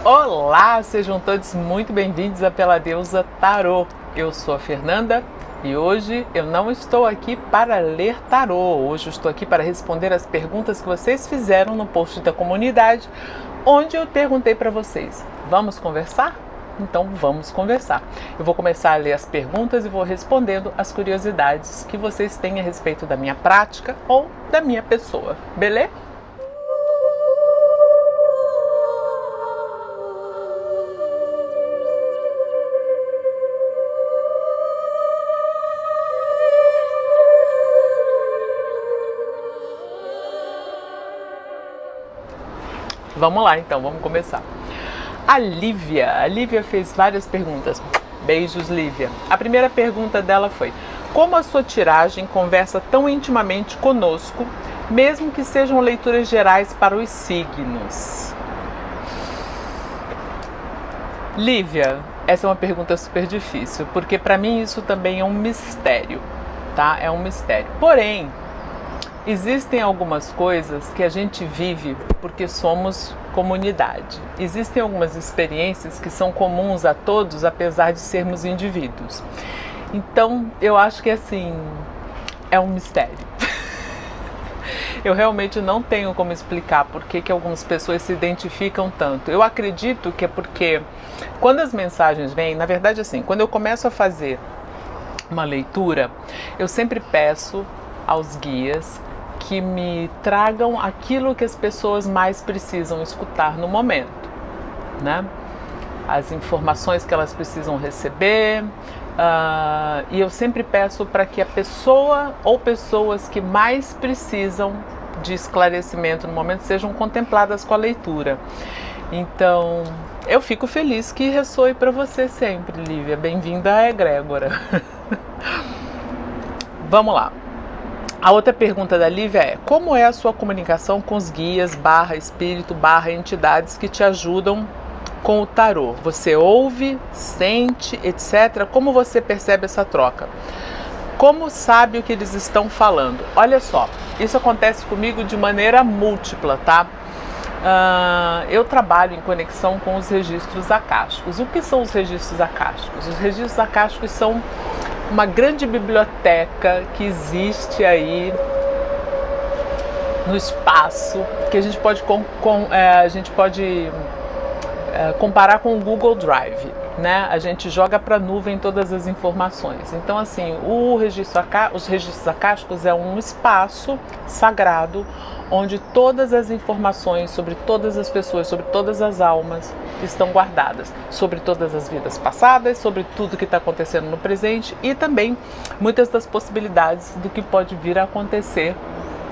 Olá, sejam todos muito bem-vindos a Pela Deusa Tarô. Eu sou a Fernanda e hoje eu não estou aqui para ler tarô. Hoje eu estou aqui para responder as perguntas que vocês fizeram no post da comunidade, onde eu perguntei para vocês: vamos conversar? Então vamos conversar. Eu vou começar a ler as perguntas e vou respondendo as curiosidades que vocês têm a respeito da minha prática ou da minha pessoa, beleza? Vamos lá então, vamos começar. A Lívia fez várias perguntas. Beijos, Lívia. A primeira pergunta dela foi: como a sua tiragem conversa tão intimamente conosco, mesmo que sejam leituras gerais para os signos? Lívia, essa é uma pergunta super difícil, porque para mim isso também é um mistério, tá? É um mistério. Porém, existem algumas coisas que a gente vive porque somos comunidade. Existem algumas experiências que são comuns a todos, apesar de sermos indivíduos. Então, eu acho que assim, é um mistério. Eu realmente não tenho como explicar por que algumas pessoas se identificam tanto. Eu acredito que é porque quando as mensagens vêm, na verdade assim, quando eu começo a fazer uma leitura, eu sempre peço aos guias que me tragam aquilo que as pessoas mais precisam escutar no momento, né? As informações que elas precisam receber, e eu sempre peço para que a pessoa ou pessoas que mais precisam de esclarecimento no momento sejam contempladas com a leitura. Então, eu fico feliz que ressoe para você sempre, Lívia. Bem-vinda à egrégora. Vamos lá. A outra pergunta da Lívia é: como é a sua comunicação com os guias, espírito, entidades que te ajudam com o tarô? Você ouve, sente, etc. Como você percebe essa troca? Como sabe o que eles estão falando? Olha só, isso acontece comigo de maneira múltipla, tá? Eu trabalho em conexão com os registros acásticos. O que são os registros acásticos? Os registros acásticos são uma grande biblioteca que existe aí no espaço, que a gente pode comparar com o Google Drive, né? A gente joga para a nuvem todas as informações. Então, assim, os registros acásticos é um espaço sagrado onde todas as informações sobre todas as pessoas, sobre todas as almas estão guardadas, sobre todas as vidas passadas, sobre tudo que está acontecendo no presente e também muitas das possibilidades do que pode vir a acontecer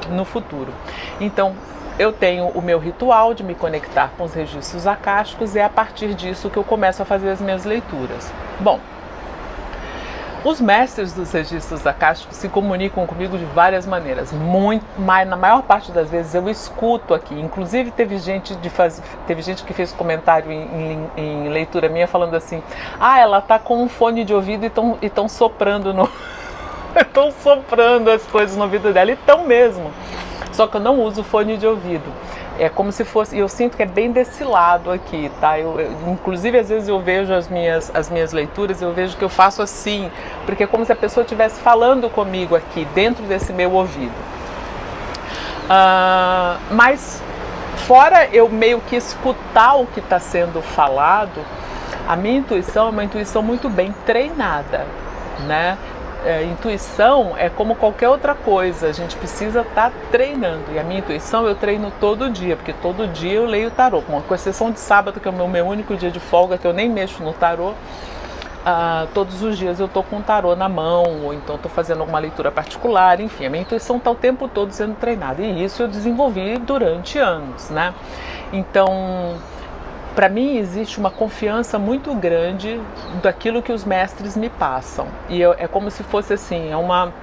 no futuro. Então, eu tenho o meu ritual de me conectar com os registros acásticos e é a partir disso que eu começo a fazer as minhas leituras. Bom, os mestres dos registros acásticos se comunicam comigo de várias maneiras, mas na maior parte das vezes eu escuto aqui. Inclusive teve gente que fez comentário em leitura minha falando assim: ela tá com um fone de ouvido e estão soprando estão soprando as coisas no ouvido dela, e estão mesmo. Só que eu não uso fone de ouvido. É como se fosse, e eu sinto que é bem desse lado aqui, tá? Inclusive, às vezes eu vejo as minhas leituras, eu vejo que eu faço assim, porque é como se a pessoa estivesse falando comigo aqui, dentro desse meu ouvido. Mas, fora eu meio que escutar o que está sendo falado, a minha intuição é uma intuição muito bem treinada, né? Intuição é como qualquer outra coisa, a gente precisa estar treinando, e a minha intuição eu treino todo dia, porque todo dia eu leio tarô, com exceção de sábado, que é o meu único dia de folga, que eu nem mexo no tarô. Todos os dias eu estou com o tarô na mão, ou então estou fazendo alguma leitura particular, enfim, a minha intuição está o tempo todo sendo treinada, e isso eu desenvolvi durante anos, né? Então, para mim existe uma confiança muito grande daquilo que os mestres me passam. E é como se fosse assim, é uma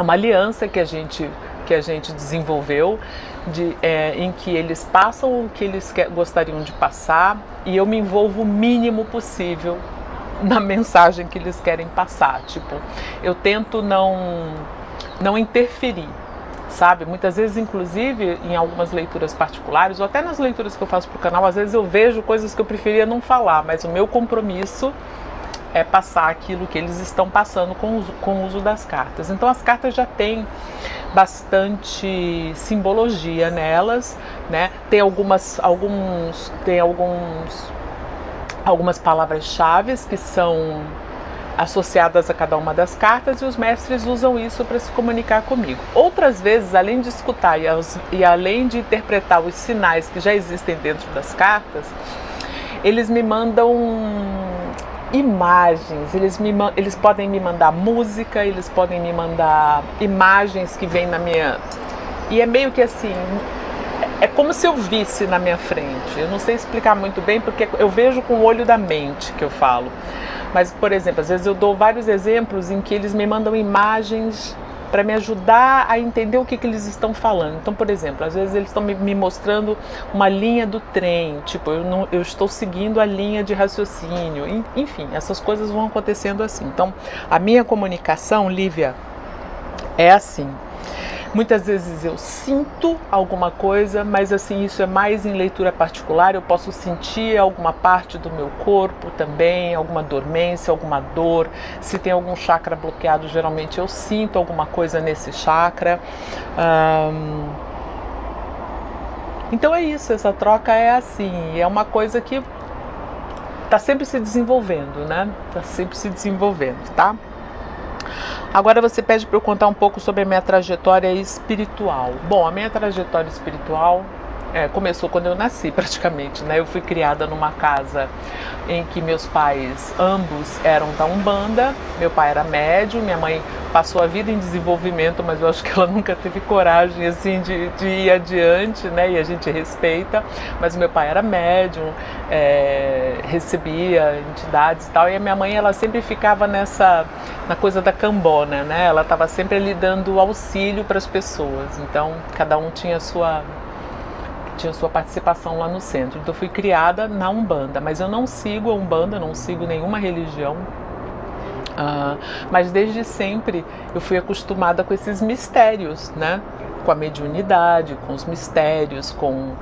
aliança que a gente desenvolveu, em que eles passam o que eles gostariam de passar, e eu me envolvo o mínimo possível na mensagem que eles querem passar. Tipo, eu tento não interferir, sabe? Muitas vezes, inclusive, em algumas leituras particulares, ou até nas leituras que eu faço para o canal, às vezes eu vejo coisas que eu preferia não falar, mas o meu compromisso é passar aquilo que eles estão passando com o uso das cartas. Então as cartas já têm bastante simbologia nelas, né? Tem algumas palavras-chave que são associadas a cada uma das cartas e os mestres usam isso para se comunicar comigo. Outras vezes, além de escutar e além de interpretar os sinais que já existem dentro das cartas, eles me mandam imagens, eles podem me mandar música, eles podem me mandar imagens que vêm na minha... E é meio que assim, é como se eu visse na minha frente. Eu não sei explicar muito bem, porque eu vejo com o olho da mente que eu falo. Mas, por exemplo, às vezes eu dou vários exemplos em que eles me mandam imagens para me ajudar a entender o que eles estão falando. Então, por exemplo, às vezes eles estão me mostrando uma linha do trem, tipo, eu estou seguindo a linha de raciocínio. Enfim, essas coisas vão acontecendo assim. Então, a minha comunicação, Lívia, é assim. Muitas vezes eu sinto alguma coisa, mas assim, isso é mais em leitura particular, eu posso sentir alguma parte do meu corpo também, alguma dormência, alguma dor. Se tem algum chakra bloqueado, geralmente eu sinto alguma coisa nesse chakra. Então é isso, essa troca é assim, é uma coisa que está sempre se desenvolvendo, né? Está sempre se desenvolvendo, tá? Agora você pede para eu contar um pouco sobre a minha trajetória espiritual. Bom, a minha trajetória espiritual começou quando eu nasci, praticamente, né? Eu fui criada numa casa em que meus pais, ambos, eram da Umbanda. Meu pai era médium, minha mãe passou a vida em desenvolvimento, mas eu acho que ela nunca teve coragem, assim, de ir adiante, né? E a gente respeita. Mas meu pai era médium, recebia entidades e tal. E a minha mãe, ela sempre ficava na coisa da cambona, né? Ela estava sempre ali dando auxílio para as pessoas. Então, cada um tinha sua participação lá no centro. Então eu fui criada na Umbanda, mas eu não sigo a Umbanda, não sigo nenhuma religião. Mas desde sempre eu fui acostumada com esses mistérios, né? Com a mediunidade, com os mistérios, com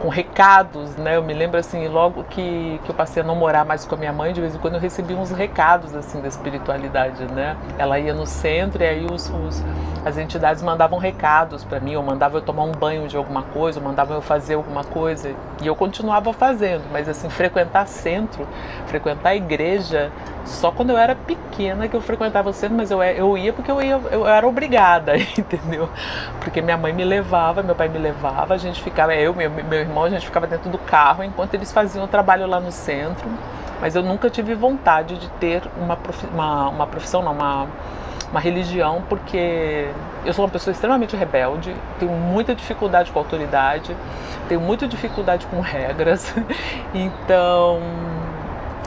recados, né? Eu me lembro assim, logo que eu passei a não morar mais com a minha mãe, de vez em quando eu recebia uns recados assim da espiritualidade, né? Ela ia no centro e aí as entidades mandavam recados para mim, ou mandavam eu tomar um banho de alguma coisa, ou mandavam eu fazer alguma coisa, e eu continuava fazendo, mas assim, frequentar centro, frequentar a igreja, só quando eu era pequena que eu frequentava o centro, mas eu ia porque eu era obrigada, entendeu? Porque minha mãe me levava, meu pai me levava, a gente ficava, meu irmão, a gente ficava dentro do carro enquanto eles faziam o trabalho lá no centro, mas eu nunca tive vontade de ter uma profissão, não, uma religião, porque eu sou uma pessoa extremamente rebelde, tenho muita dificuldade com autoridade, tenho muita dificuldade com regras, então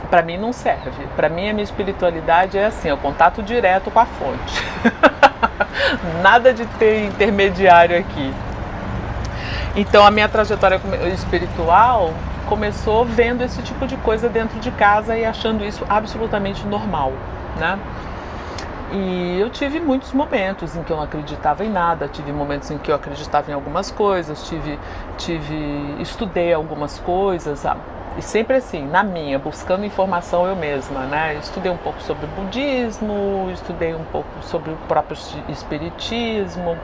para mim não serve. Para mim a minha espiritualidade é assim, é o contato direto com a fonte. Nada de ter intermediário aqui. Então a minha trajetória espiritual começou vendo esse tipo de coisa dentro de casa e achando isso absolutamente normal, né? E eu tive muitos momentos em que eu não acreditava em nada, tive momentos em que eu acreditava em algumas coisas, estudei algumas coisas, e sempre assim, na minha, buscando informação eu mesma, né? Estudei um pouco sobre o budismo, estudei um pouco sobre o próprio espiritismo,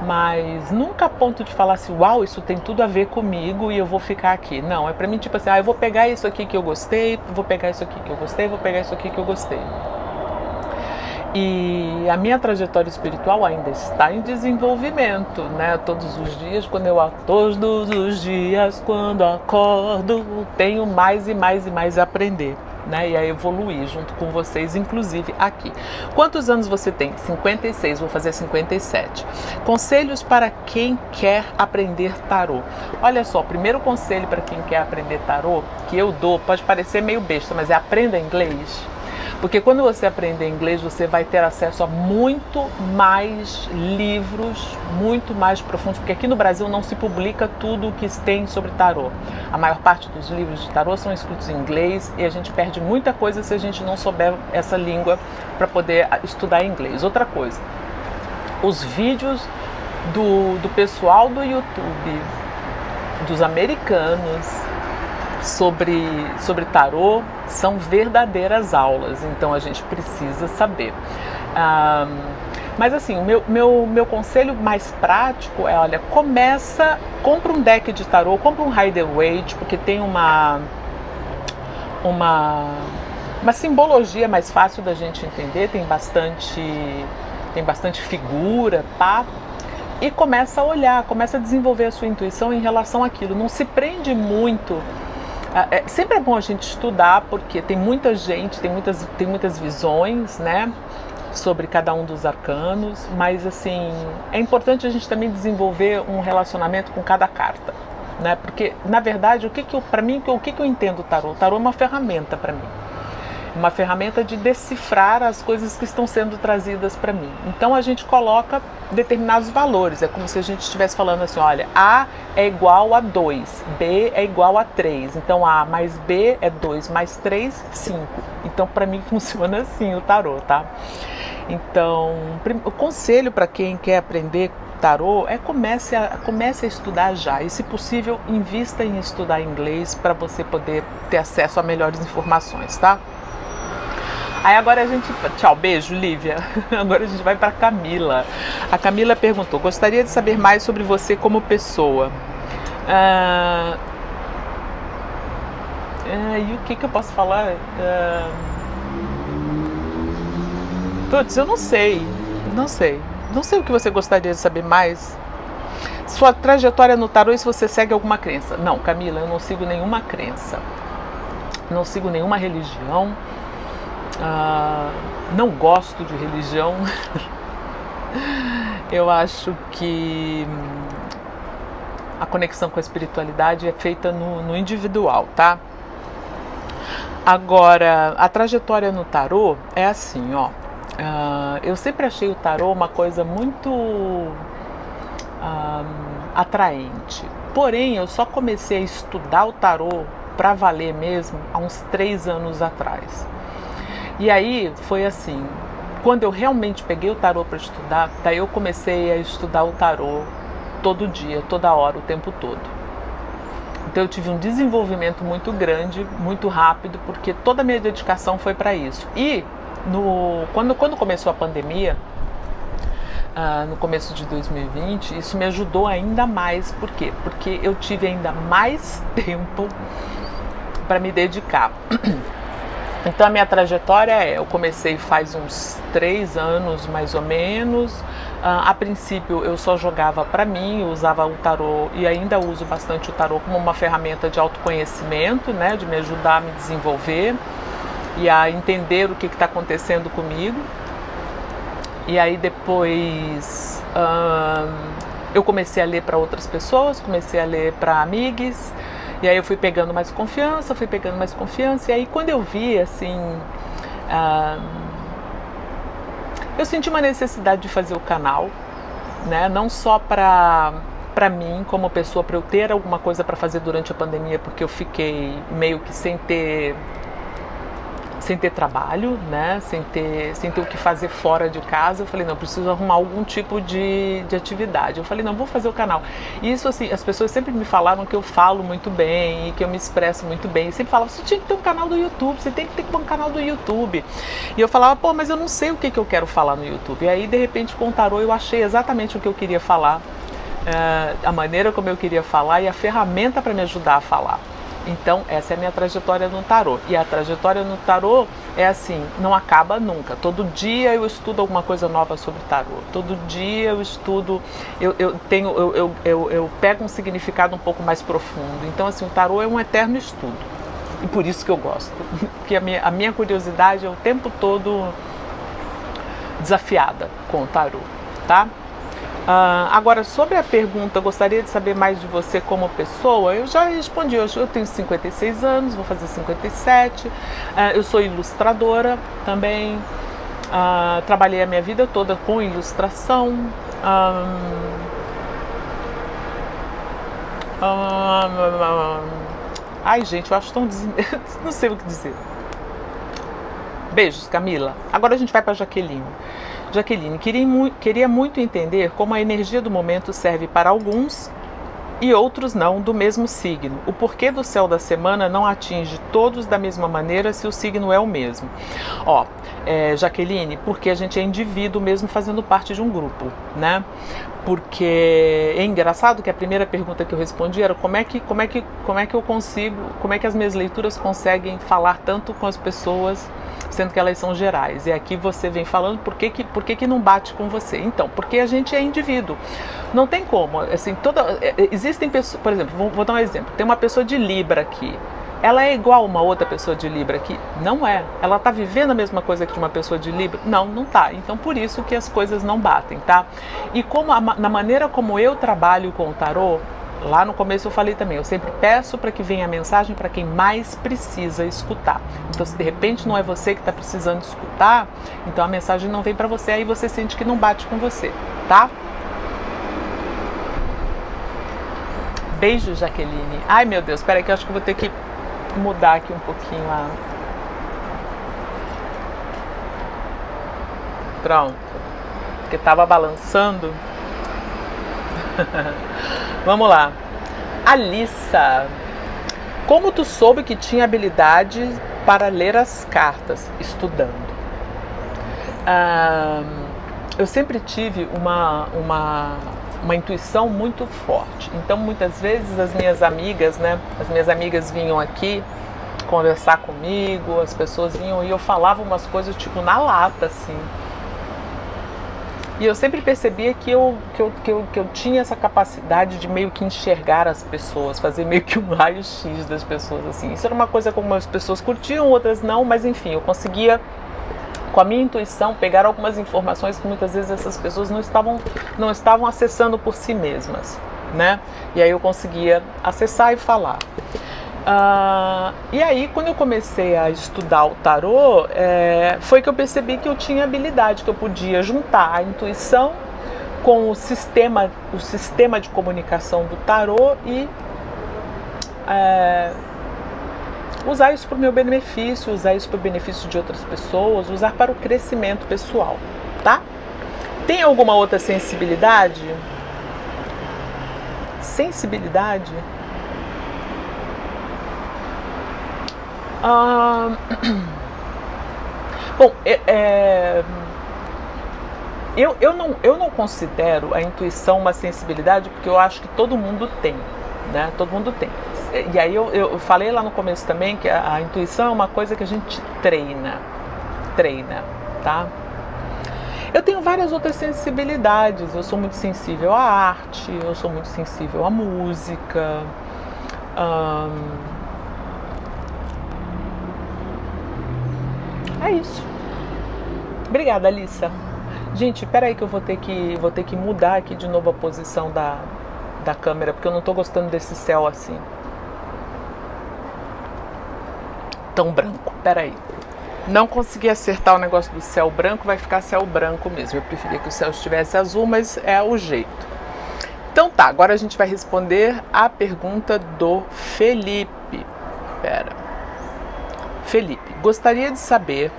mas nunca a ponto de falar assim, uau, isso tem tudo a ver comigo e eu vou ficar aqui. Não, é pra mim tipo assim, eu vou pegar isso aqui que eu gostei, vou pegar isso aqui que eu gostei, vou pegar isso aqui que eu gostei. E a minha trajetória espiritual ainda está em desenvolvimento, né? Todos os dias, quando acordo, tenho mais e mais e mais a aprender, né? E a evoluir junto com vocês, inclusive aqui. Quantos anos você tem? 56, vou fazer 57. Conselhos para quem quer aprender tarô. Olha só, o primeiro conselho para quem quer aprender tarô que eu dou, pode parecer meio besta, mas é aprenda inglês. Porque quando você aprender inglês, você vai ter acesso a muito mais livros, muito mais profundos, porque aqui no Brasil não se publica tudo o que tem sobre tarô. A maior parte dos livros de tarô são escritos em inglês e a gente perde muita coisa se a gente não souber essa língua para poder estudar inglês. Outra coisa, os vídeos do pessoal do YouTube, dos americanos, sobre tarô, são verdadeiras aulas, então a gente precisa saber. Mas assim, meu conselho mais prático é, olha, compra um deck de tarô, compra um Rider-Waite, porque tem uma simbologia mais fácil da gente entender, tem bastante figura, tá? E começa a olhar, começa a desenvolver a sua intuição em relação àquilo. Não se prende muito. Sempre é bom a gente estudar, porque tem muita gente, tem muitas visões, né, sobre cada um dos arcanos, mas assim, é importante a gente também desenvolver um relacionamento com cada carta, né? Porque, na verdade, o que eu entendo do tarô? O tarô é uma ferramenta para mim. Uma ferramenta de decifrar as coisas que estão sendo trazidas para mim. Então a gente coloca determinados valores, é como se a gente estivesse falando assim, olha, A é igual a 2, B é igual a 3, então A mais B é 2 mais 3, 5. Então para mim funciona assim o tarô, tá? Então, o conselho para quem quer aprender tarô é comece a estudar já, e se possível invista em estudar inglês para você poder ter acesso a melhores informações, tá? Aí agora a gente... Tchau, beijo, Lívia. Agora a gente vai para Camila. A Camila perguntou, gostaria de saber mais sobre você como pessoa. E o que eu posso falar? Putz, eu não sei. Não sei o que você gostaria de saber mais. Sua trajetória no tarô e se você segue alguma crença. Não, Camila, eu não sigo nenhuma crença. Não sigo nenhuma religião. Não gosto de religião. Eu acho que a conexão com a espiritualidade é feita no individual, tá? Agora, a trajetória no tarô é assim, ó. Eu sempre achei o tarô uma coisa muito atraente. Porém, eu só comecei a estudar o tarô para valer mesmo há uns 3 anos atrás. E aí foi assim, quando eu realmente peguei o tarô para estudar, daí eu comecei a estudar o tarô todo dia, toda hora, o tempo todo. Então eu tive um desenvolvimento muito grande, muito rápido, porque toda a minha dedicação foi para isso. E quando começou a pandemia, no começo de 2020, isso me ajudou ainda mais. Por quê? Porque eu tive ainda mais tempo para me dedicar. Então a minha trajetória eu comecei faz uns 3 anos mais ou menos. A princípio eu só jogava para mim, eu usava o tarô e ainda uso bastante o tarô como uma ferramenta de autoconhecimento, né, de me ajudar a me desenvolver e a entender o que está acontecendo comigo. E aí depois eu comecei a ler para outras pessoas, comecei a ler para amigos. E aí eu fui pegando mais confiança, e aí quando eu vi, assim, eu senti uma necessidade de fazer o canal, né? Não só para mim, como pessoa, para eu ter alguma coisa para fazer durante a pandemia, porque eu fiquei meio que sem ter trabalho, né? Sem ter o que fazer fora de casa. Eu falei, não, eu preciso arrumar algum tipo de atividade. Eu falei, não, vou fazer o canal. E isso, assim, as pessoas sempre me falaram que eu falo muito bem e que eu me expresso muito bem. E sempre falavam, você tinha que ter um canal do YouTube, você tem que ter um canal do YouTube. E eu falava, pô, mas eu não sei o que eu quero falar no YouTube. E aí, de repente, com o tarô, eu achei exatamente o que eu queria falar, a maneira como eu queria falar e a ferramenta para me ajudar a falar. Então, essa é a minha trajetória no tarô. E a trajetória no tarô é assim, não acaba nunca. Todo dia eu estudo alguma coisa nova sobre tarô. Todo dia eu estudo, eu pego um significado um pouco mais profundo. Então, assim, o tarô é um eterno estudo. E por isso que eu gosto. Porque a minha curiosidade é o tempo todo desafiada com o tarô, tá? Agora, sobre a pergunta, gostaria de saber mais de você como pessoa, eu já respondi. Hoje eu tenho 56 anos, vou fazer 57, eu sou ilustradora também, trabalhei a minha vida toda com ilustração, ai gente, eu acho tão não sei o que dizer. Beijos, Camila. Agora a gente vai para Jaqueline. Jaqueline, queria muito entender como a energia do momento serve para alguns e outros não, do mesmo signo. O porquê do céu da semana não atinge todos da mesma maneira se o signo é o mesmo. Jaqueline, porque a gente é indivíduo mesmo fazendo parte de um grupo, né? Porque é engraçado que a primeira pergunta que eu respondi era como é que eu consigo, como é que as minhas leituras conseguem falar tanto com as pessoas, sendo que elas são gerais. E aqui você vem falando por que não bate com você. Então, porque a gente é indivíduo. Não tem como, assim, existem pessoas, por exemplo, vou dar um exemplo. Tem uma pessoa de Libra aqui. Ela é igual a uma outra pessoa de Libra aqui? Não é. Ela está vivendo a mesma coisa que de uma pessoa de Libra? Não está. Então, por isso que as coisas não batem, tá? E na maneira como eu trabalho com o tarô, lá no começo eu falei também, eu sempre peço para que venha a mensagem para quem mais precisa escutar. Então, se de repente não é você que está precisando escutar, então a mensagem não vem para você, aí você sente que não bate com você, tá? Beijo, Jaqueline. Ai, meu Deus, espera aí que eu acho que eu vou ter que mudar aqui um pouquinho a... Pronto. Porque tava balançando. Vamos lá. Alissa, como tu soube que tinha habilidade para ler as cartas estudando? Eu sempre tive uma intuição muito forte. Então, muitas vezes as minhas amigas vinham aqui conversar comigo, as pessoas vinham e eu falava umas coisas tipo na lata, assim. E eu sempre percebia que eu tinha essa capacidade de meio que enxergar as pessoas, fazer meio que um raio-x das pessoas, assim. Isso era uma coisa como as pessoas curtiam, outras não, mas enfim, eu conseguia, com a minha intuição, pegar algumas informações que muitas vezes essas pessoas não estavam acessando por si mesmas, né? E aí eu conseguia acessar e falar. E aí, quando eu comecei a estudar o tarô, foi que eu percebi que eu tinha habilidade, que eu podia juntar a intuição com o sistema de comunicação do tarô e usar isso para o meu benefício, usar isso para o benefício de outras pessoas, usar para o crescimento pessoal, tá? Tem alguma outra sensibilidade? Sensibilidade? Bom, eu não considero a intuição uma sensibilidade, porque eu acho que todo mundo tem, né? Todo mundo tem. E aí eu falei lá no começo também que a intuição é uma coisa que a gente treina, tá? Eu tenho várias outras sensibilidades. Eu sou muito sensível à arte, eu sou muito sensível à música. É isso. Obrigada, Alissa. Gente, peraí que eu vou ter que mudar aqui de novo a posição da câmera, porque eu não tô gostando desse céu assim. Tão branco. Peraí. Não consegui acertar o negócio do céu branco, vai ficar céu branco mesmo. Eu preferia que o céu estivesse azul, mas é o jeito. Então tá, agora a gente vai responder a pergunta do Felipe. Felipe, gostaria de saber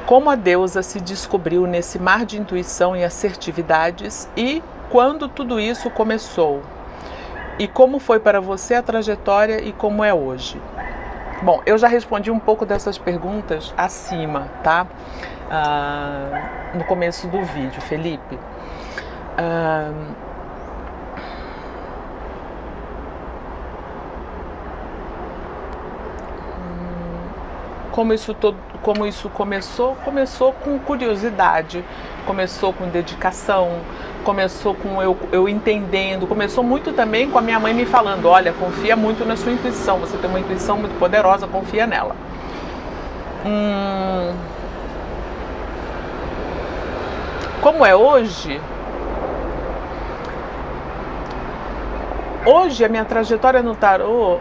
como a deusa se descobriu nesse mar de intuição e assertividades e quando tudo isso começou. E como foi para você a trajetória e como é hoje? Bom, eu já respondi um pouco dessas perguntas acima, tá? No começo do vídeo, Felipe. Como isso começou? Começou com curiosidade, começou com dedicação, começou com eu entendendo, começou muito também com a minha mãe me falando, olha, confia muito na sua intuição, você tem uma intuição muito poderosa, confia nela. Como é hoje? Hoje a minha trajetória no tarô,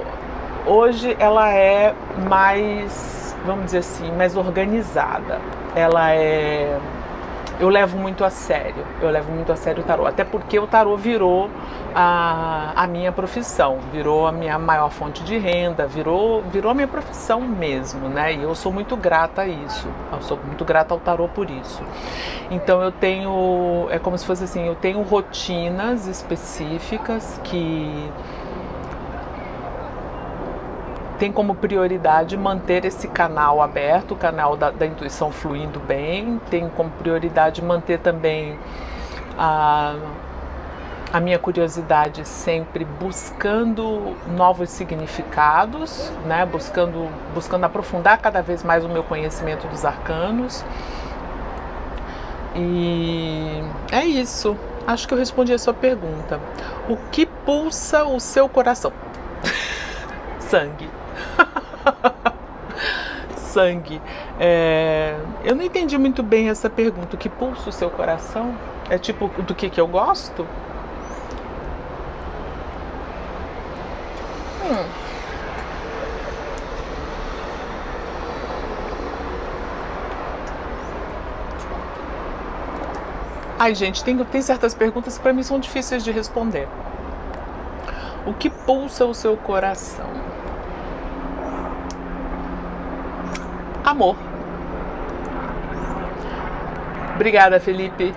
hoje ela é mais, vamos dizer assim, mais organizada. Ela é eu levo muito a sério. Eu levo muito a sério o tarô. Até porque o tarô virou a minha profissão, virou a minha maior fonte de renda, virou a minha profissão mesmo, né? E eu sou muito grata a isso. Eu sou muito grata ao tarô por isso. Então eu tenho, é como se fosse assim, eu tenho rotinas específicas que tem como prioridade manter esse canal aberto, o canal da intuição fluindo bem, tem como prioridade manter também a minha curiosidade sempre buscando novos significados, né? buscando aprofundar cada vez mais o meu conhecimento dos arcanos. E é isso. Acho que eu respondi a sua pergunta. O que pulsa o seu coração? Sangue. Sangue. Eu não entendi muito bem essa pergunta. O que pulsa o seu coração? É tipo, do que eu gosto? Ai, gente, tem certas perguntas que para mim são difíceis de responder. O que pulsa o seu coração? Amor. Obrigada, Felipe.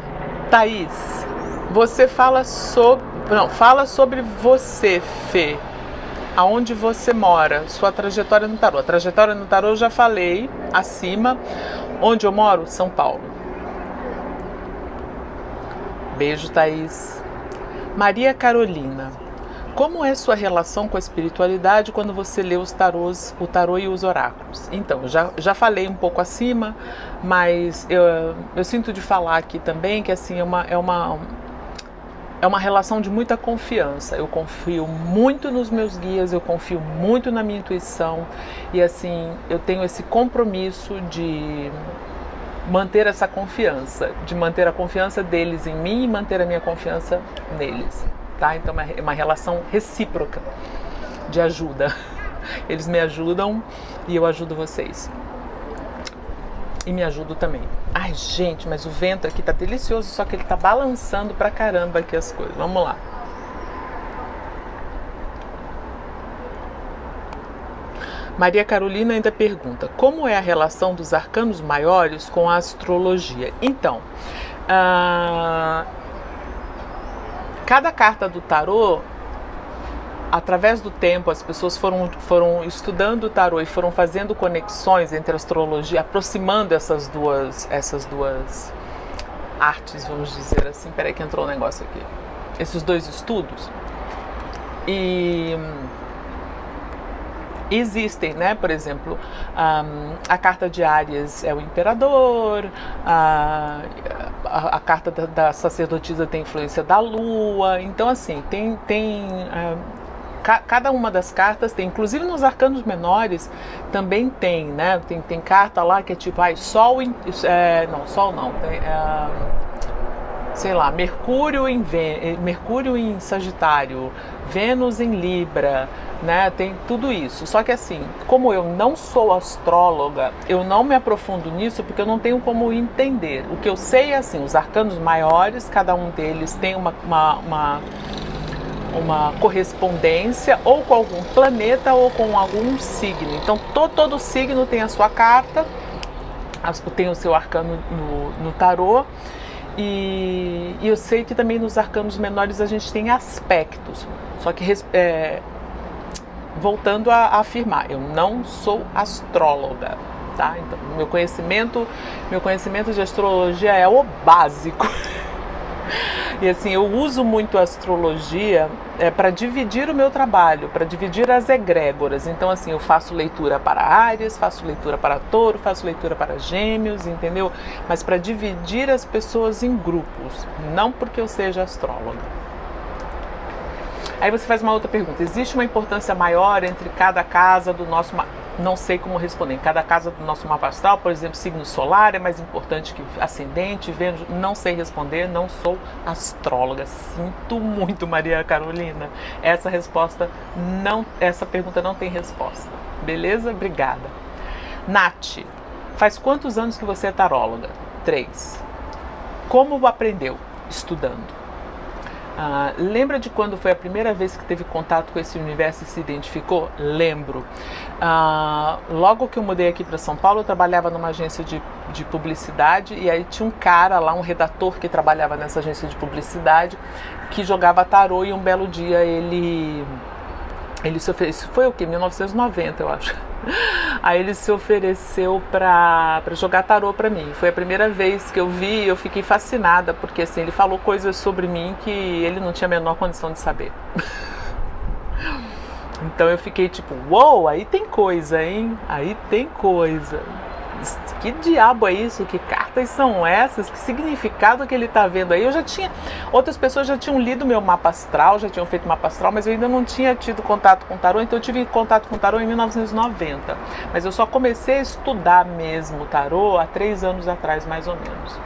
Thaís, você fala sobre você, Fê. Aonde você mora, sua trajetória no tarô. A trajetória no tarô eu já falei acima. Onde eu moro? São Paulo. Beijo, Thaís. Maria Carolina, como é sua relação com a espiritualidade quando você lê o tarô e os oráculos? Então, já falei um pouco acima, mas eu sinto de falar aqui também que assim, é uma relação de muita confiança. Eu confio muito nos meus guias, eu confio muito na minha intuição e assim, eu tenho esse compromisso de manter essa confiança, de manter a confiança deles em mim e manter a minha confiança neles, tá? Então é uma relação recíproca de ajuda. Eles me ajudam e eu ajudo vocês. E me ajudo também. Ai, gente, mas o vento aqui tá delicioso, só que ele tá balançando pra caramba aqui as coisas. Vamos lá. Maria Carolina ainda pergunta, como é a relação dos arcanos maiores com a astrologia? Então, cada carta do tarô, através do tempo, as pessoas foram estudando o tarô e foram fazendo conexões entre a astrologia, aproximando essas duas artes, vamos dizer assim. Peraí que entrou um negócio aqui. Esses dois estudos. E existem, né? Por exemplo, a carta de Áries é o imperador, a carta da sacerdotisa tem influência da lua. Então, assim, cada uma das cartas tem, inclusive nos arcanos menores também tem, né? Tem carta lá que é tipo, Sol não, sei lá, Mercúrio em Sagitário, Vênus em Libra, né? Tem tudo isso. Só que assim, como eu não sou astróloga, eu não me aprofundo nisso porque eu não tenho como entender. O que eu sei é assim, os arcanos maiores, cada um deles tem uma correspondência ou com algum planeta ou com algum signo. Então todo signo tem a sua carta, tem o seu arcano no tarô. E eu sei que também nos arcanos menores a gente tem aspectos. Só que voltando a afirmar, eu não sou astróloga, tá? Então meu conhecimento de astrologia é o básico. E assim, eu uso muito a astrologia para dividir o meu trabalho, para dividir as egrégoras. Então assim, eu faço leitura para Áries, faço leitura para Touro, faço leitura para Gêmeos, entendeu? Mas para dividir as pessoas em grupos, não porque eu seja astróloga. Aí você faz uma outra pergunta, existe uma importância maior entre cada casa do nosso... Não sei como responder. Em cada casa do nosso mapa astral, por exemplo, signo solar é mais importante que ascendente, Vênus. Não sei responder, não sou astróloga. Sinto muito, Maria Carolina. Essa pergunta não tem resposta. Beleza? Obrigada. Nath, faz quantos anos que você é taróloga? 3. Como aprendeu? Estudando. Lembra de quando foi a primeira vez que teve contato com esse universo e se identificou? Lembro. Logo que eu mudei aqui para São Paulo, eu trabalhava numa agência de publicidade, e aí tinha um cara lá, um redator que trabalhava nessa agência de publicidade, que jogava tarô, e um belo dia ele se ofereceu, foi o que? 1990, eu acho. Aí ele se ofereceu para jogar tarô para mim. Foi a primeira vez que eu vi, eu fiquei fascinada, porque assim, ele falou coisas sobre mim que ele não tinha a menor condição de saber. Então eu fiquei tipo, uou, aí tem coisa, hein? Aí tem coisa. Que diabo é isso? Que cartas são essas? Que significado que ele está vendo aí? Outras pessoas já tinham lido meu mapa astral, já tinham feito mapa astral, mas eu ainda não tinha tido contato com tarô, então eu tive contato com tarô em 1990. Mas eu só comecei a estudar mesmo tarô há 3 anos atrás, mais ou menos.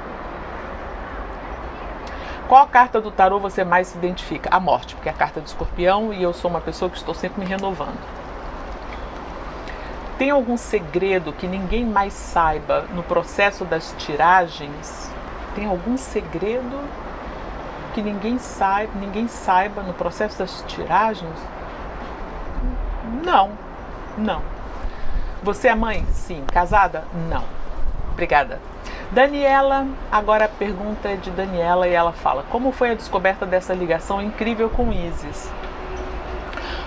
Qual carta do tarô você mais se identifica? A morte, porque é a carta de Escorpião e eu sou uma pessoa que estou sempre me renovando. Tem algum segredo que ninguém mais saiba no processo das tiragens? Tem algum segredo que ninguém saiba no processo das tiragens? Não. Você é mãe? Sim. Casada? Não. Obrigada. Daniela, agora a pergunta é de Daniela e ela fala: como foi a descoberta dessa ligação incrível com Ísis?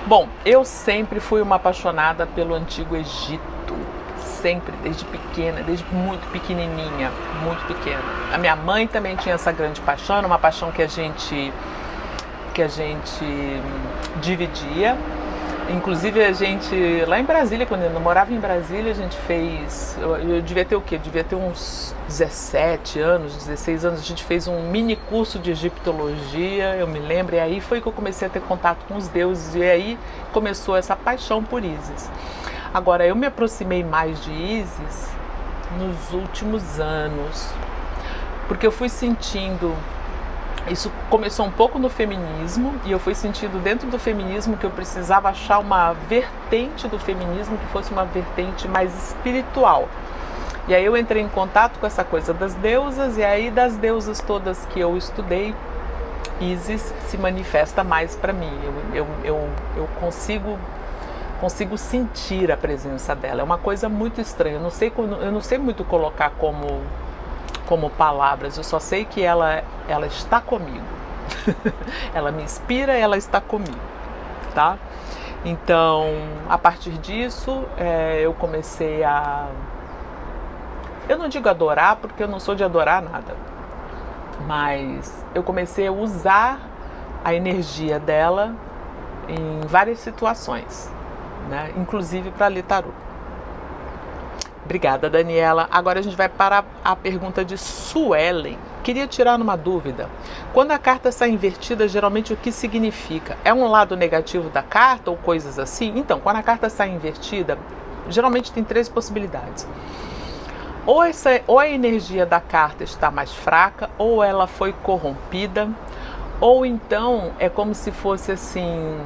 Bom, eu sempre fui uma apaixonada pelo Antigo Egito, sempre, desde pequena, desde muito pequenininha, muito pequena. A minha mãe também tinha essa grande paixão, era uma paixão que a gente dividia. Inclusive a gente, lá em Brasília, quando eu morava em Brasília, a gente fez, eu devia ter o quê? Devia ter uns 17 anos, 16 anos, a gente fez um mini curso de egiptologia, eu me lembro, e aí foi que eu comecei a ter contato com os deuses, e aí começou essa paixão por Ísis. Agora, eu me aproximei mais de Ísis nos últimos anos, porque eu fui sentindo... Isso começou um pouco no feminismo, e eu fui sentindo dentro do feminismo que eu precisava achar uma vertente do feminismo que fosse uma vertente mais espiritual. E aí eu entrei em contato com essa coisa das deusas, e aí das deusas todas que eu estudei, Ísis se manifesta mais para mim. Eu consigo sentir a presença dela. É uma coisa muito estranha. Eu não sei muito colocar como palavras, eu só sei que ela está comigo. Ela me inspira, ela está comigo, tá? Então, a partir disso, eu comecei a... Eu não digo adorar, porque eu não sou de adorar nada, mas eu comecei a usar a energia dela em várias situações, né? Inclusive para ler tarô. Obrigada, Daniela. Agora a gente vai para a pergunta de Suelen. Queria tirar uma dúvida. Quando a carta está invertida, geralmente o que significa? É um lado negativo da carta ou coisas assim? Então, quando a carta está invertida, geralmente tem 3 possibilidades. Ou a energia da carta está mais fraca, ou ela foi corrompida, ou então é como se fosse assim,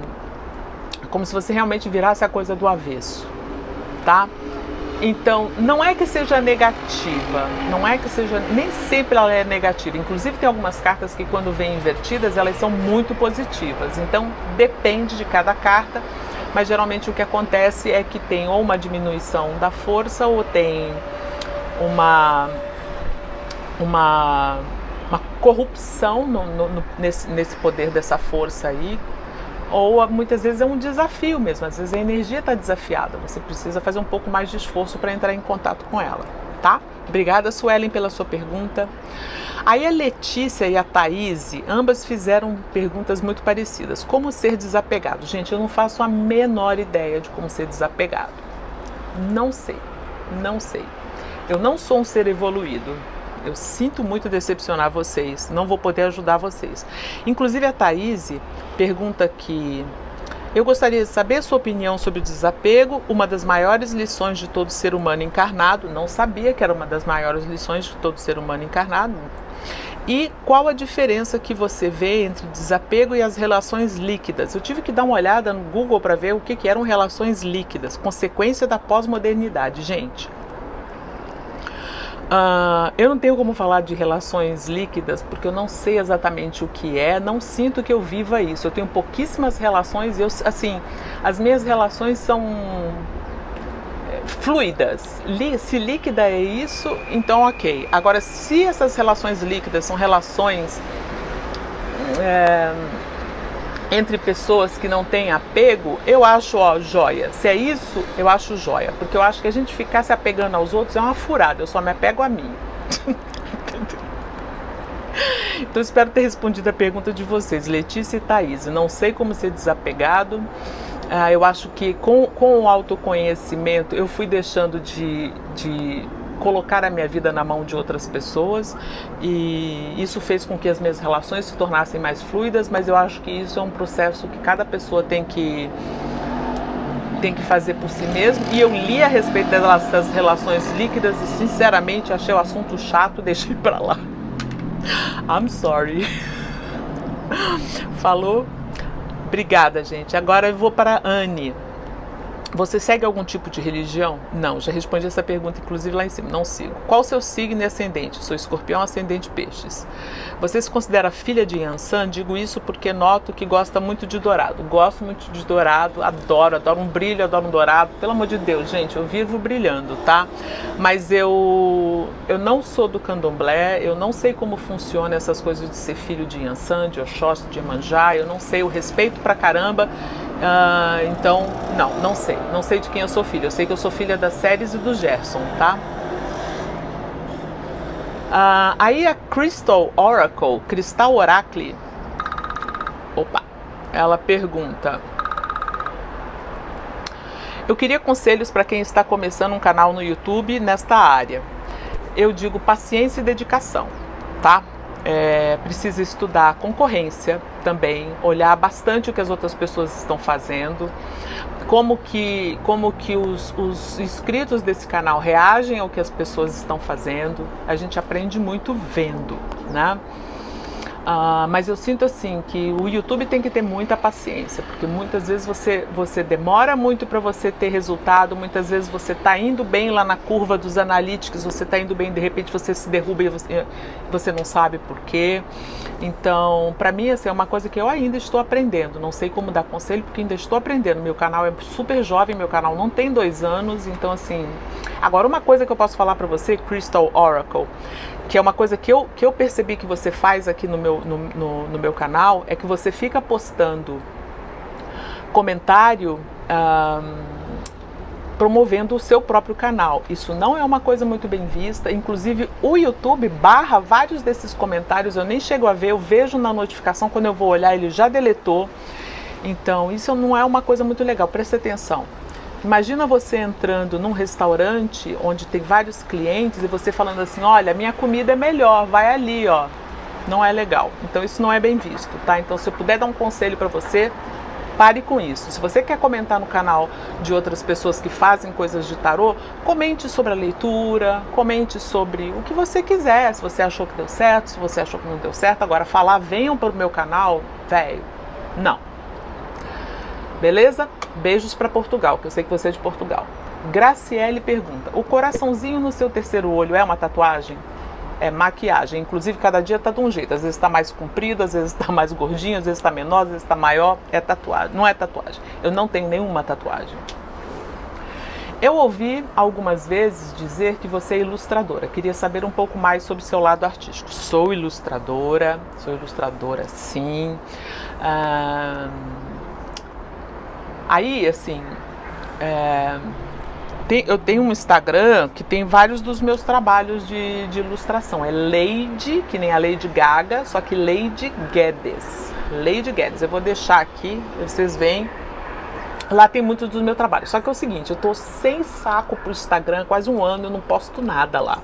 como se você realmente virasse a coisa do avesso, tá? Então, não é que seja negativa, nem sempre ela é negativa. Inclusive tem algumas cartas que quando vêm invertidas, elas são muito positivas. Então, depende de cada carta, mas geralmente o que acontece é que tem ou uma diminuição da força, ou tem uma corrupção nesse poder dessa força aí. Ou muitas vezes é um desafio mesmo, às vezes a energia está desafiada, você precisa fazer um pouco mais de esforço para entrar em contato com ela, tá? Obrigada, Suelen, pela sua pergunta. Aí a Letícia e a Thaís, ambas fizeram perguntas muito parecidas. Como ser desapegado? Gente, eu não faço a menor ideia de como ser desapegado. Não sei. Eu não sou um ser evoluído. Eu sinto muito decepcionar vocês, não vou poder ajudar vocês. Inclusive a Thaís pergunta aqui: eu gostaria de saber a sua opinião sobre o desapego, uma das maiores lições de todo ser humano encarnado. Não sabia que era uma das maiores lições de todo ser humano encarnado. E qual a diferença que você vê entre desapego e as relações líquidas? Eu tive que dar uma olhada no Google para ver o que eram relações líquidas, consequência da pós-modernidade, gente. Eu não tenho como falar de relações líquidas, porque eu não sei exatamente o que é, não sinto que eu viva isso. Eu tenho pouquíssimas relações e as minhas relações são fluidas. Se líquida é isso, então ok. Agora, se essas relações líquidas são relações entre pessoas que não têm apego, eu acho joia. Se é isso, eu acho joia. Porque eu acho que a gente ficar se apegando aos outros é uma furada. Eu só me apego a mim. Então espero ter respondido a pergunta de vocês, Letícia e Thaís. Não sei como ser desapegado. Eu acho que com o autoconhecimento eu fui deixando de colocar a minha vida na mão de outras pessoas, e isso fez com que as minhas relações se tornassem mais fluidas, mas eu acho que isso é um processo que cada pessoa tem que fazer por si mesmo. E eu li a respeito dessas relações líquidas e sinceramente achei o assunto chato, deixei pra lá. I'm sorry. Falou? Obrigada, gente. Agora eu vou para a Anne. Você segue algum tipo de religião? Não, já respondi essa pergunta, inclusive lá em cima. Não sigo. Qual o seu signo e ascendente? Sou escorpião, ascendente peixes. Você se considera filha de Yansan? Digo isso porque noto que gosta muito de dourado. Gosto muito de dourado, adoro um brilho, adoro um dourado. Pelo amor de Deus, gente, eu vivo brilhando, tá? Mas eu não sou do candomblé, eu não sei como funciona essas coisas de ser filho de Yansan, de Oxóssi, de Iemanjá, eu não sei, eu respeito pra caramba. Então, não sei. Não sei de quem eu sou filha. Eu sei que eu sou filha da Séries e do Gerson, tá? Aí a Crystal Oracle, Cristal Oracle, ela pergunta: eu queria conselhos para quem está começando um canal no YouTube nesta área. Eu digo paciência e dedicação, tá? Precisa estudar concorrência também, olhar bastante o que as outras pessoas estão fazendo, como que os inscritos desse canal reagem ao que as pessoas estão fazendo. A gente aprende muito vendo, né? Mas eu sinto assim que o YouTube tem que ter muita paciência, porque muitas vezes você demora muito para você ter resultado, muitas vezes você está indo bem lá na curva dos analytics, você está indo bem, de repente você se derruba e você não sabe por quê. Então, para mim, assim, é uma coisa que eu ainda estou aprendendo, não sei como dar conselho, porque ainda estou aprendendo. Meu canal é super jovem, meu canal não tem 2 anos, então assim... Agora, uma coisa que eu posso falar para você, Crystal Oracle, que é uma coisa que eu percebi que você faz aqui no meu canal, é que você fica postando comentário promovendo o seu próprio canal. Isso não é uma coisa muito bem vista. Inclusive o YouTube barra vários desses comentários, eu nem chego a ver, eu vejo na notificação, quando eu vou olhar ele já deletou. Então isso não é uma coisa muito legal, preste atenção. Imagina você entrando num restaurante onde tem vários clientes e você falando assim: olha, minha comida é melhor, vai ali, ó. Não é legal. Então isso não é bem visto, tá? Então se eu puder dar um conselho para você, pare com isso. Se você quer comentar no canal de outras pessoas que fazem coisas de tarô, comente sobre a leitura, comente sobre o que você quiser. Se você achou que deu certo, se você achou que não deu certo. Agora falar, venham para o meu canal, velho, não. Beleza? Beijos para Portugal, que eu sei que você é de Portugal. Graciele pergunta: o coraçãozinho no seu terceiro olho é uma tatuagem? É maquiagem. Inclusive, cada dia tá de um jeito. Às vezes tá mais comprido, às vezes tá mais gordinho, às vezes tá menor, às vezes tá maior. É tatuagem. Não é tatuagem. Eu não tenho nenhuma tatuagem. Eu ouvi algumas vezes dizer que você é ilustradora. Queria saber um pouco mais sobre seu lado artístico. Sou ilustradora sim. Aí, assim, eu tenho um Instagram que tem vários dos meus trabalhos de ilustração. É Lady, que nem a Lady Gaga, só que Lady Guedes. Lady Guedes. Eu vou deixar aqui, vocês veem. Lá tem muitos dos meus trabalhos. Só que é o seguinte, eu tô sem saco pro Instagram, quase um ano, eu não posto nada lá.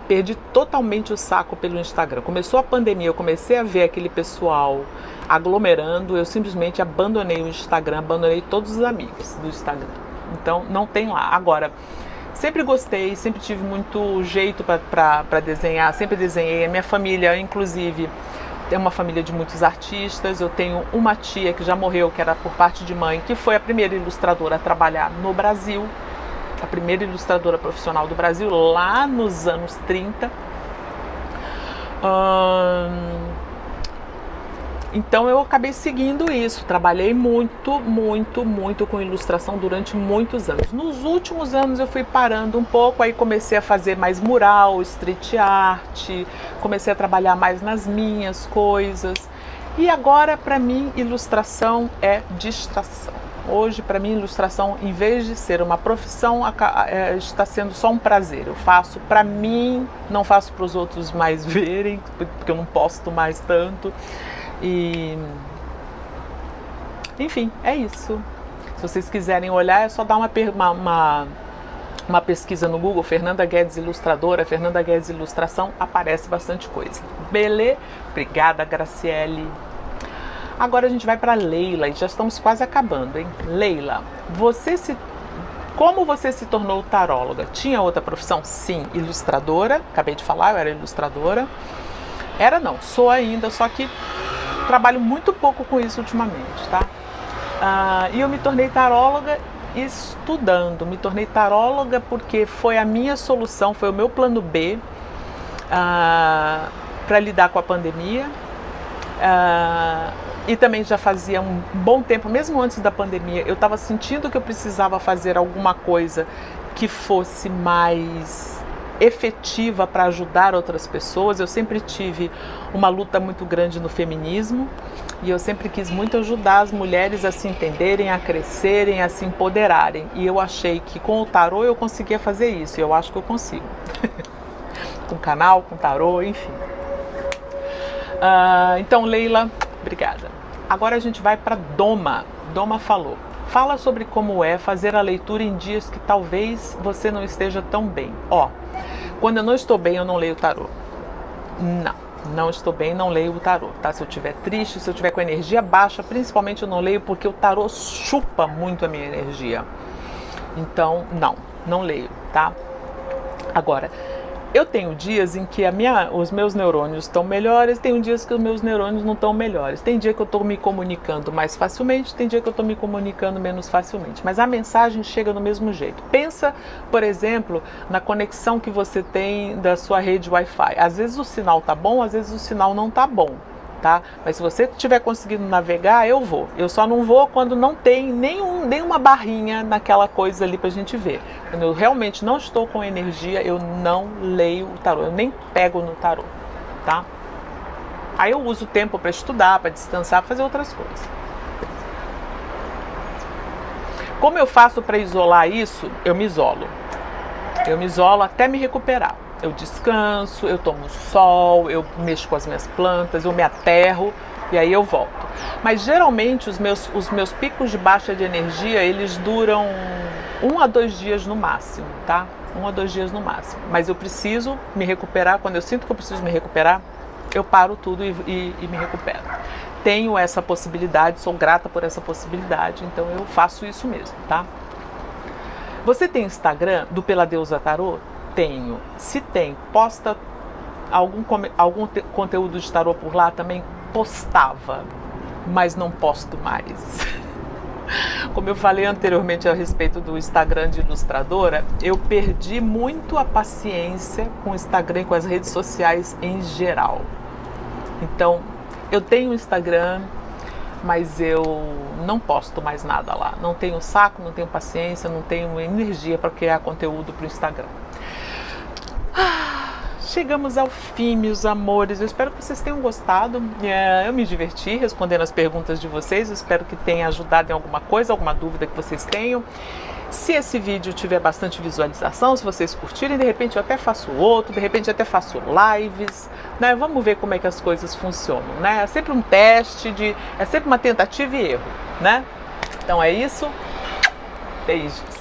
Perdi totalmente o saco pelo Instagram. Começou a pandemia, eu comecei a ver aquele pessoal aglomerando, eu simplesmente abandonei o Instagram, abandonei todos os amigos do Instagram. Então, não tem lá. Agora, sempre gostei, sempre tive muito jeito para desenhar, sempre desenhei. A minha família, inclusive, é uma família de muitos artistas. Eu tenho uma tia que já morreu, que era por parte de mãe, que foi a primeira ilustradora a trabalhar no Brasil. a primeira ilustradora profissional do Brasil, lá nos anos 30. Então eu acabei seguindo isso, trabalhei muito com ilustração durante muitos anos. Nos últimos anos eu fui parando um pouco, aí comecei a fazer mais mural, street art, comecei a trabalhar mais nas minhas coisas. E agora, para mim, ilustração é distração. Hoje, para mim, ilustração, em vez de ser uma profissão, está sendo só um prazer. Eu faço para mim, não faço para os outros mais verem, porque eu não posto mais tanto. E enfim, é isso. Se vocês quiserem olhar, é só dar uma pesquisa no Google, Fernanda Guedes Ilustradora, Fernanda Guedes Ilustração, aparece bastante coisa. Beleza? Obrigada, Graciele. Agora a gente vai para Leila e já estamos quase acabando, hein? Leila, como você se tornou taróloga? Tinha outra profissão? Sim, ilustradora. Acabei de falar, eu era ilustradora. Sou ainda, só que trabalho muito pouco com isso ultimamente, tá? E eu me tornei taróloga estudando. Me tornei taróloga porque foi a minha solução, foi o meu plano B para lidar com a pandemia. E também já fazia um bom tempo, mesmo antes da pandemia, eu estava sentindo que eu precisava fazer alguma coisa que fosse mais efetiva para ajudar outras pessoas. Eu sempre tive uma luta muito grande no feminismo e eu sempre quis muito ajudar as mulheres a se entenderem, a crescerem, a se empoderarem. E eu achei que com o tarô eu conseguia fazer isso, e eu acho que eu consigo. Com canal, com tarô, enfim. Então, Leila, obrigada. Agora a gente vai para Doma. Doma falou: fala sobre como é fazer a leitura em dias que talvez você não esteja tão bem. Quando eu não estou bem, eu não leio o tarô. Não estou bem, não leio o tarô, tá? Se eu estiver triste, se eu estiver com energia baixa, principalmente eu não leio, porque o tarô chupa muito a minha energia. Então, não leio, tá? Agora, eu tenho dias em que os meus neurônios estão melhores, tem dias que os meus neurônios não estão melhores. Tem dia que eu estou me comunicando mais facilmente, tem dia que eu estou me comunicando menos facilmente. Mas a mensagem chega do mesmo jeito. Pensa, por exemplo, na conexão que você tem da sua rede Wi-Fi. Às vezes o sinal tá bom, às vezes o sinal não tá bom, tá? Mas se você estiver conseguindo navegar, eu vou. Eu só não vou quando não tem nenhuma barrinha naquela coisa ali pra gente ver. Quando eu realmente não estou com energia, eu não leio o tarô, eu nem pego no tarô, tá? Aí eu uso o tempo para estudar, para descansar, para fazer outras coisas. Como eu faço para isolar isso? Eu me isolo. Eu me isolo até me recuperar. Eu descanso, eu tomo sol, eu mexo com as minhas plantas, eu me aterro e aí eu volto. Mas geralmente os meus picos de baixa de energia, eles duram 1 a 2 dias no máximo, tá? 1 a 2 dias no máximo. Mas eu preciso me recuperar. Quando eu sinto que eu preciso me recuperar, eu paro tudo e me recupero. Tenho essa possibilidade, sou grata por essa possibilidade, então eu faço isso mesmo, tá? Você tem Instagram do Pela Deusa Tarô? Tenho. Se tem, posta algum conteúdo de tarô por lá também? Postava, mas não posto mais. Como eu falei anteriormente a respeito do Instagram de ilustradora, eu perdi muito a paciência com o Instagram e com as redes sociais em geral. Então, eu tenho Instagram, mas eu não posto mais nada lá. Não tenho saco, não tenho paciência, não tenho energia para criar conteúdo para o Instagram. Chegamos ao fim, meus amores. Eu espero que vocês tenham gostado. Eu me diverti respondendo as perguntas de vocês. Eu espero que tenha ajudado em alguma coisa, alguma dúvida que vocês tenham. Se esse vídeo tiver bastante visualização, se vocês curtirem, de repente eu até faço outro, de repente eu até faço lives, né? Vamos ver como é que as coisas funcionam, né? É sempre um teste, é sempre uma tentativa e erro, né? Então é isso. Beijos.